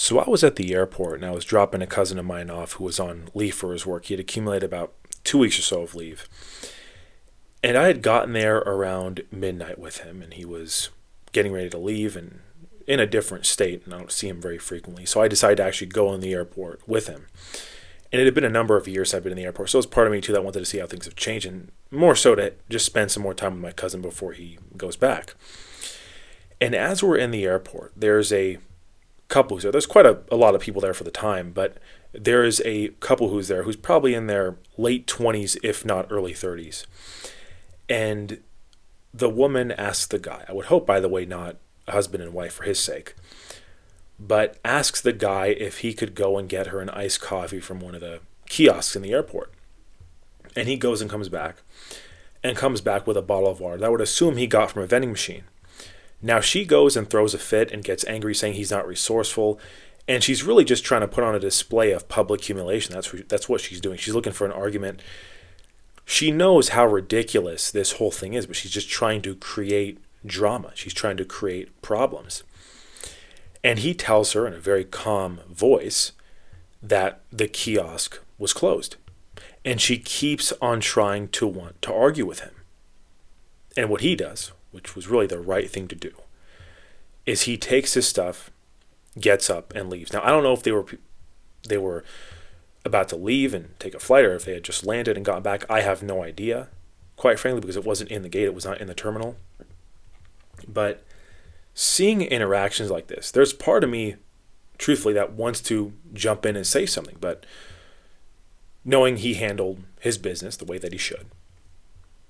So I was at the airport and I was dropping a cousin of mine off who was on leave for his work. He had accumulated about 2 weeks or so of leave. And I had gotten there around midnight with him, and he was getting ready to leave and in a different state, and I don't see him very frequently. So I decided to actually go in the airport with him. And it had been a number of years I've been in the airport, so it was part of me too that wanted to see how things have changed, and more so to just spend some more time with my cousin before he goes back. And as we're in the airport, there's a couple who's there. There's quite a lot of people there for the time, but there is a couple who's there who's probably in their late 20s, if not early 30s. And the woman asks the guy, I would hope, by the way, not a husband and wife for his sake, but asks the guy if he could go and get her an iced coffee from one of the kiosks in the airport. And he goes and comes back with a bottle of water that I would assume he got from a vending machine. Now she goes and throws a fit and gets angry, saying he's not resourceful, and she's really just trying to put on a display of public humiliation. That's what she's doing. She's looking for an argument. She knows how ridiculous this whole thing is, but she's just trying to create drama. She's trying to create problems. And he tells her in a very calm voice that the kiosk was closed. And she keeps on trying to want to argue with him. And what he does, which was really the right thing to do, is he takes his stuff, gets up, and leaves. Now, I don't know if they were about to leave and take a flight, or if they had just landed and gotten back. I have no idea, quite frankly, because it wasn't in the gate. It was not in the terminal. But seeing interactions like this, there's part of me, truthfully, that wants to jump in and say something. But knowing he handled his business the way that he should,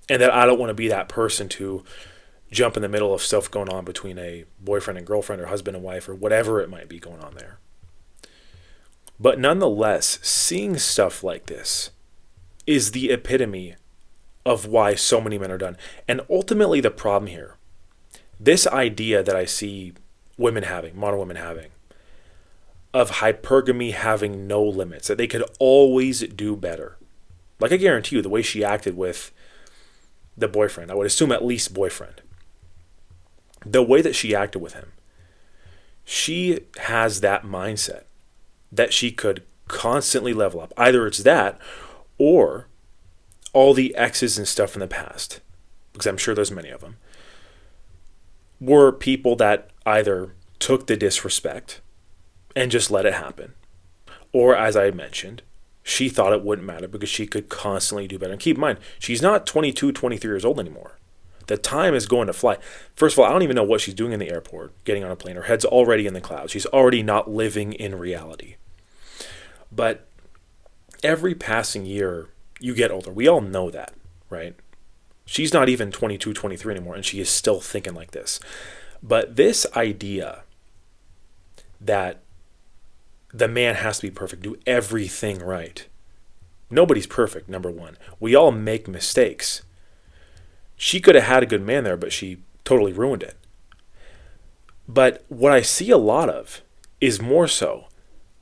and that I don't want to be that person to jump in the middle of stuff going on between a boyfriend and girlfriend, or husband and wife, or whatever it might be going on there. But nonetheless, seeing stuff like this is the epitome of why so many men are done. And ultimately the problem here, this idea that I see women having, modern women having, of hypergamy having no limits, that they could always do better. Like, I guarantee you, the way she acted with the boyfriend, I would assume at least boyfriend, the way that she acted with him, she has that mindset that she could constantly level up. Either it's that, or all the exes and stuff in the past, because I'm sure there's many of them, were people that either took the disrespect and just let it happen, or, as I mentioned, she thought it wouldn't matter because she could constantly do better. And keep in mind, she's not 22, 23 years old anymore. The time is going to fly. First of all, I don't even know what she's doing in the airport, getting on a plane. Her head's already in the clouds. She's already not living in reality. But every passing year, you get older. We all know that, right? She's not even 22, 23 anymore, and she is still thinking like this. But this idea that the man has to be perfect, do everything right. Nobody's perfect, number one. We all make mistakes. She could have had a good man there, but she totally ruined it. But what I see a lot of is more so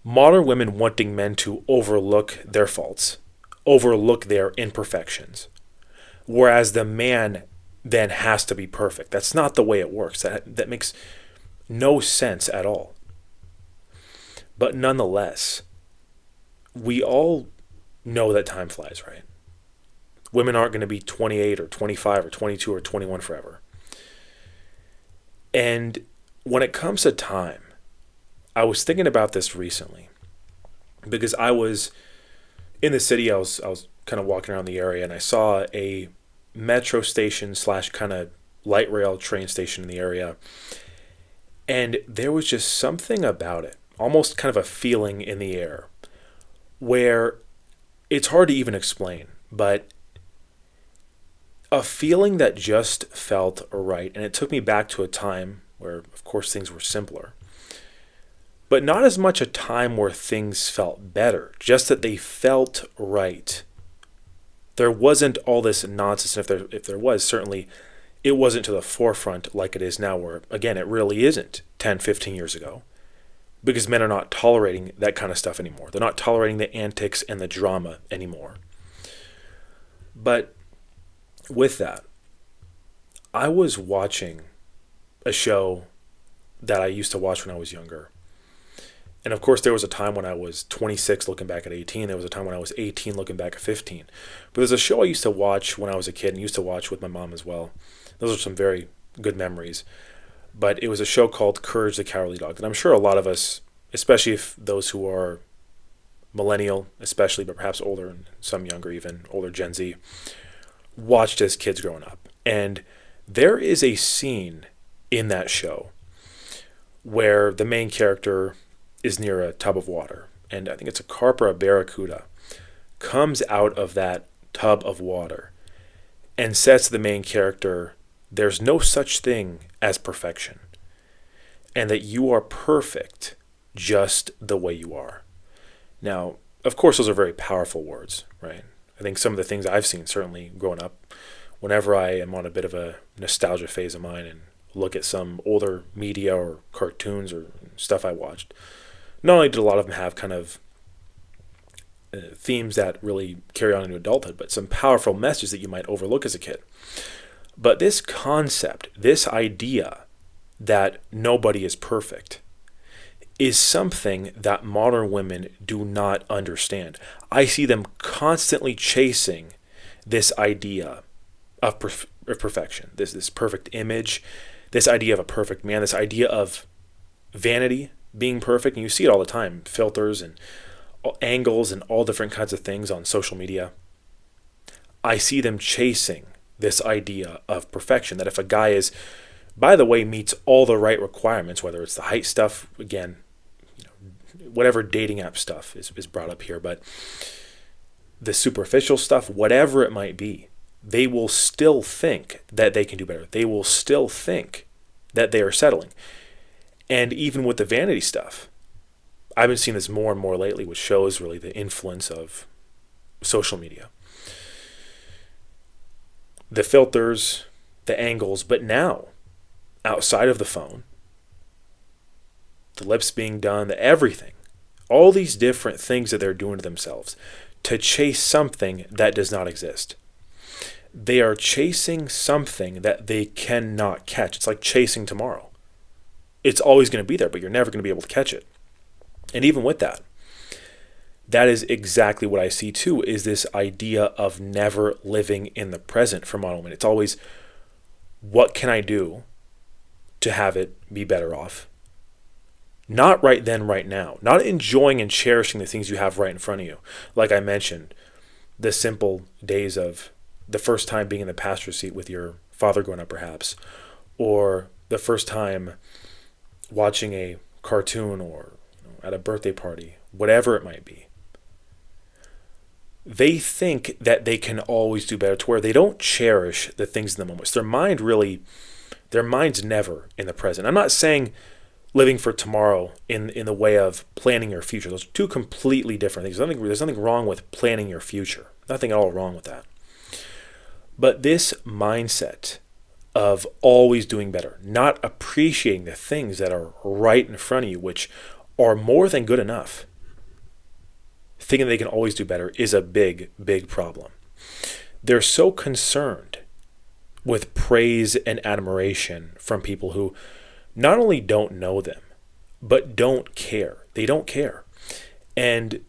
modern women wanting men to overlook their faults, overlook their imperfections, whereas the man then has to be perfect. That's not the way it works. That makes no sense at all. But nonetheless, we all know that time flies, right? Women aren't going to be 28 or 25 or 22 or 21 forever. And when it comes to time, I was thinking about this recently because I was in the city. I was kind of walking around the area, and I saw a metro station / kind of light rail train station in the area. And there was just something about it, almost kind of a feeling in the air, where it's hard to even explain, but a feeling that just felt right. And it took me back to a time where, of course, things were simpler, but not as much a time where things felt better, just that they felt right. There wasn't all this nonsense. If there was, certainly it wasn't to the forefront like it is now, where, again, it really isn't 10, 15 years ago, because men are not tolerating that kind of stuff anymore. They're not tolerating the antics and the drama anymore. But with that, I was watching a show that I used to watch when I was younger. And of course, there was a time when I was 26 looking back at 18. There was a time when I was 18 looking back at 15. But there's a show I used to watch when I was a kid and used to watch with my mom as well. Those are some very good memories. But it was a show called Courage the Cowardly Dog. And I'm sure a lot of us, especially if those who are millennial, especially, but perhaps older and some younger, even older Gen Z, watched as kids growing up. And there is a scene in that show where the main character is near a tub of water, and I think it's a carp or a barracuda, comes out of that tub of water and says to the main character, there's no such thing as perfection, and that you are perfect just the way you are. Now, of course, those are very powerful words, right? I think some of the things I've seen, certainly growing up, whenever I am on a bit of a nostalgia phase of mine and look at some older media or cartoons or stuff I watched, not only did a lot of them have kind of themes that really carry on into adulthood, but some powerful messages that you might overlook as a kid. But this concept, this idea that nobody is perfect, is something that modern women do not understand. I see them constantly chasing this idea of perfection, this perfect image, this idea of a perfect man, this idea of vanity, being perfect. And you see it all the time, filters and angles and all different kinds of things on social media. I see them chasing this idea of perfection, that if a guy is, by the way, meets all the right requirements, whether it's the height stuff, again, whatever dating app stuff is brought up here, but the superficial stuff, whatever it might be, they will still think that they can do better. They will still think that they are settling. And even with the vanity stuff, I've been seeing this more and more lately, which shows really the influence of social media. The filters, the angles, but now, outside of the phone, the lips being done, the everything, all these different things that they're doing to themselves to chase something that does not exist. They are chasing something that they cannot catch. It's like chasing tomorrow. It's always going to be there, but you're never going to be able to catch it. And even with that, that is exactly what I see too, is this idea of never living in the present for modern women. It's always, what can I do to have it be better off? Not right then, right now. Not enjoying and cherishing the things you have right in front of you. Like I mentioned, the simple days of the first time being in the passenger seat with your father growing up perhaps, or the first time watching a cartoon or at a birthday party, whatever it might be. They think that they can always do better, to where they don't cherish the things in the moment. So their mind's never in the present. I'm not saying living for tomorrow in the way of planning your future. Those are two completely different things. There's nothing wrong with planning your future. Nothing at all wrong with that. But this mindset of always doing better, not appreciating the things that are right in front of you, which are more than good enough, thinking they can always do better, is a big, big problem. They're so concerned with praise and admiration from people who not only don't know them, but don't care. They don't care. And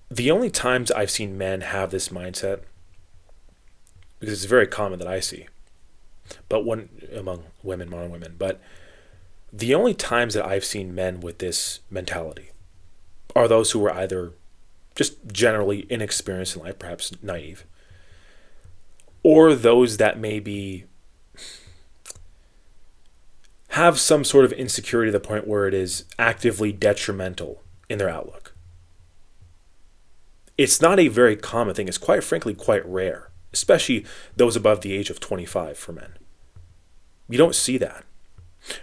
the only times I've seen men have this mindset, because it's very common that I see, but one among women, modern women, but the only times that I've seen men with this mentality are those who are either just generally inexperienced in life, perhaps naive, or those that maybe have some sort of insecurity to the point where it is actively detrimental in their outlook. It's not a very common thing. It's quite frankly quite rare, especially those above the age of 25 for men. You don't see that.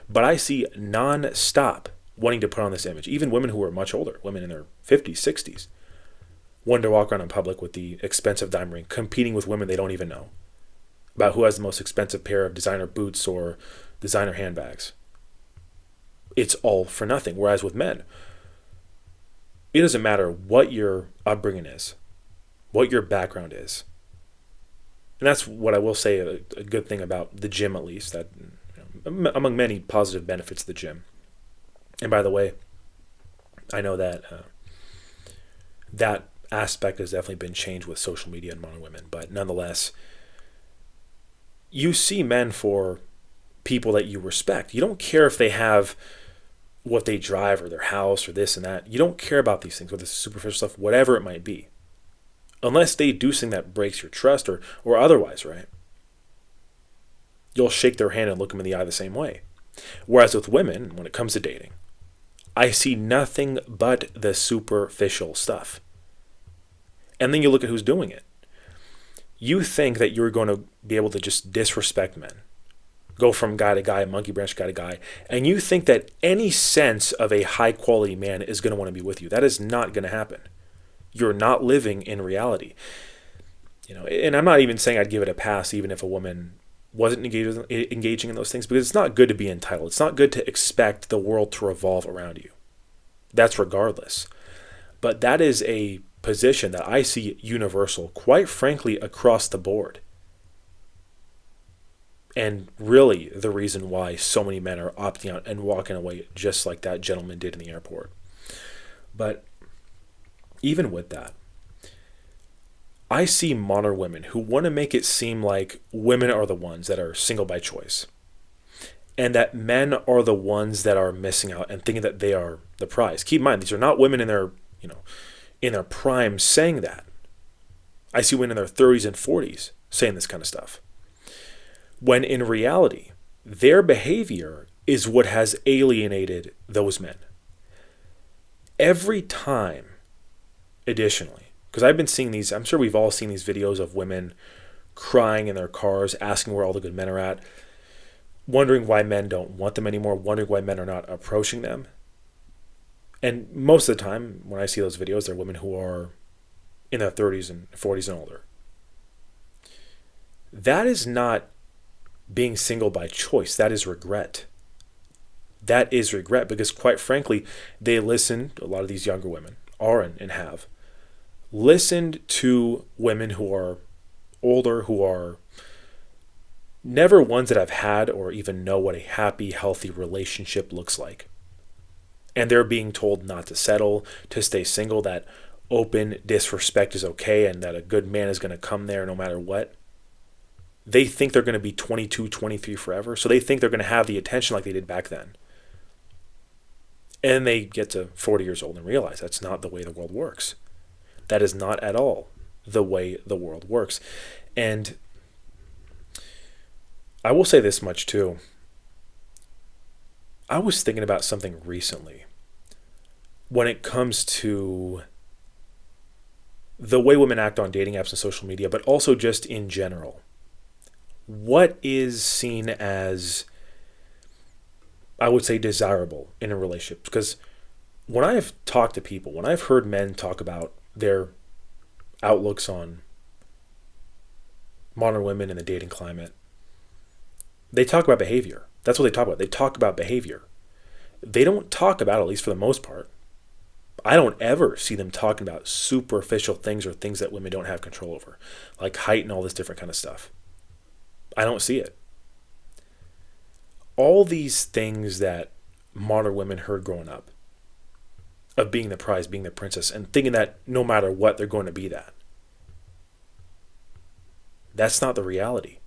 But I see non-stop wanting to put on this image. Even women who are much older, women in their 50s, 60s, wanting to walk around in public with the expensive diamond ring, competing with women they don't even know about who has the most expensive pair of designer boots or designer handbags. It's all for nothing. Whereas with men, it doesn't matter what your upbringing is, what your background is. And that's what I will say a good thing about the gym, at least, that among many positive benefits of the gym. And by the way, I know that that aspect has definitely been changed with social media and modern women, but nonetheless, you see men for people that you respect. You don't care if they have what they drive or their house or this and that. You don't care about these things, whether it's superficial stuff, whatever it might be, unless they do something that breaks your trust or otherwise, right? You'll shake their hand and look them in the eye the same way. Whereas with women, when it comes to dating, I see nothing but the superficial stuff. And then you look at who's doing it. You think that you're going to be able to just disrespect men, go from guy to guy, monkey branch guy to guy, and you think that any sense of a high quality man is going to want to be with you. That is not going to happen. You're not living in reality. And I'm not even saying I'd give it a pass even if a woman wasn't engaging in those things, because it's not good to be entitled. It's not good to expect the world to revolve around you. That's regardless. But that is a position that I see universal, quite frankly, across the board. And really the reason why so many men are opting out and walking away, just like that gentleman did in the airport. But even with that, I see modern women who want to make it seem like women are the ones that are single by choice, and that men are the ones that are missing out and thinking that they are the prize. Keep in mind, these are not women in their prime saying that. I see women in their 30s and 40s saying this kind of stuff. When in reality, their behavior is what has alienated those men. Every time, additionally, because I've been seeing these, I'm sure we've all seen these videos of women crying in their cars, asking where all the good men are at, wondering why men don't want them anymore, wondering why men are not approaching them. And most of the time, when I see those videos, they're women who are in their 30s and 40s and older. That is not being single by choice. That is regret. That is regret, because quite frankly, they listen, a lot of these younger women are and have, listened to women who are older, who are never ones that have had or even know what a happy, healthy relationship looks like. And they're being told not to settle, to stay single, that open disrespect is okay, and that a good man is going to come there no matter what. They think they're going to be 22, 23 forever, so they think they're going to have the attention like they did back then. And they get to 40 years old and realize that's not the way the world works. That is not at all the way the world works. And I will say this much too. I was thinking about something recently when it comes to the way women act on dating apps and social media, but also just in general. What is seen as, I would say, desirable in a relationship? Because when I've talked to people, when I've heard men talk about their outlooks on modern women and the dating climate, they talk about behavior. That's what they talk about. They talk about behavior. They don't talk about, at least for the most part, I don't ever see them talking about superficial things or things that women don't have control over, like height and all this different kind of stuff. I don't see it. All these things that modern women heard growing up, of being the prize, being the princess, and thinking that no matter what, they're going to be that. That's not the reality.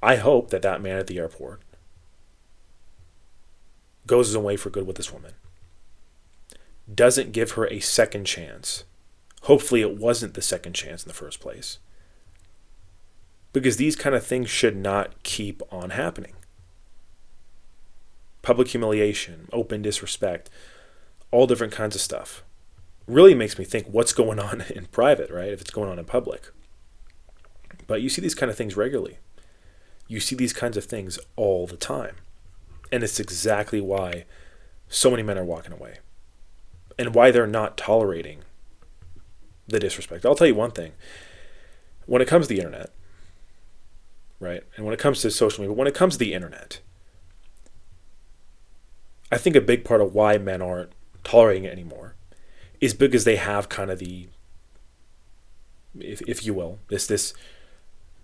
I hope that that man at the airport goes his own way for good with this woman, doesn't give her a second chance. Hopefully it wasn't the second chance in the first place. Because these kind of things should not keep on happening. Public humiliation, open disrespect, all different kinds of stuff. Really makes me think what's going on in private, right? If it's going on in public. But you see these kind of things regularly. You see these kinds of things all the time. And it's exactly why so many men are walking away. And why they're not tolerating the disrespect. I'll tell you one thing. When it comes to the internet, right? And when it comes to social media, when it comes to the internet, I think a big part of why men aren't tolerating it anymore is because they have kind of the, if you will, this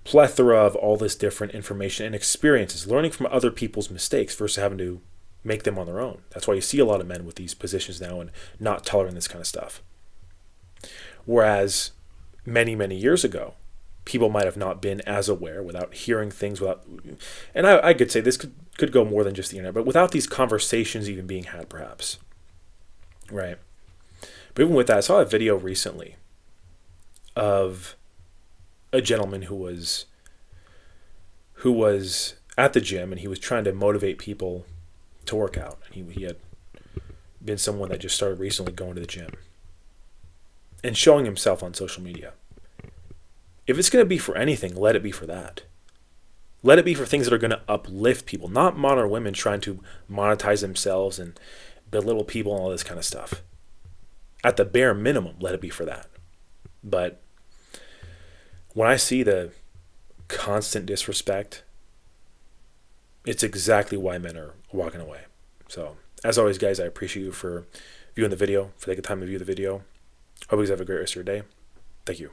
plethora of all this different information and experiences, learning from other people's mistakes versus having to make them on their own. That's why you see a lot of men with these positions now and not tolerating this kind of stuff. Whereas many, many years ago, people might have not been as aware, without hearing things, and I could say this could go more than just the internet, but without these conversations even being had, perhaps. Right? But even with that, I saw a video recently of a gentleman who was at the gym, and he was trying to motivate people to work out. And he had been someone that just started recently going to the gym and showing himself on social media. If it's going to be for anything, let it be for that. Let it be for things that are going to uplift people, not modern women trying to monetize themselves and belittle people and all this kind of stuff. At the bare minimum, let it be for that. But when I see the constant disrespect, it's exactly why men are walking away. So, as always, guys, I appreciate you for viewing the video, for taking time to view the video. Hope you guys have a great rest of your day. Thank you.